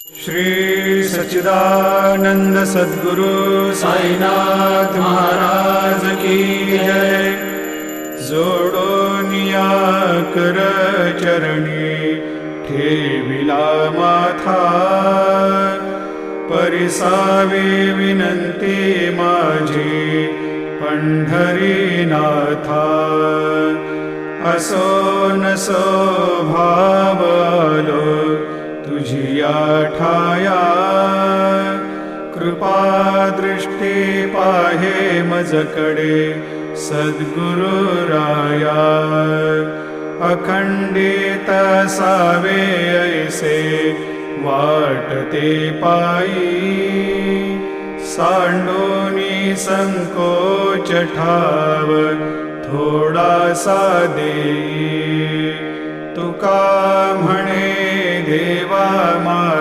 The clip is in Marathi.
श्री सच्चिदानंद सद्गुरु साईनाथ महाराज की जय। जोडोनिया कर चरणी ठेविला माथा, परिसावी विनंती माझी पंढरीनाथा। असो नसो भाव आलो तुझिया ठाया, कृपा दृष्टी पाहे मजकडे सद्गुरु राया। अखंडित सावे ऐसे वाटते पायी, सांडोनी संकोच ठाव थोडासा देई। तुका म्हणे देवा मा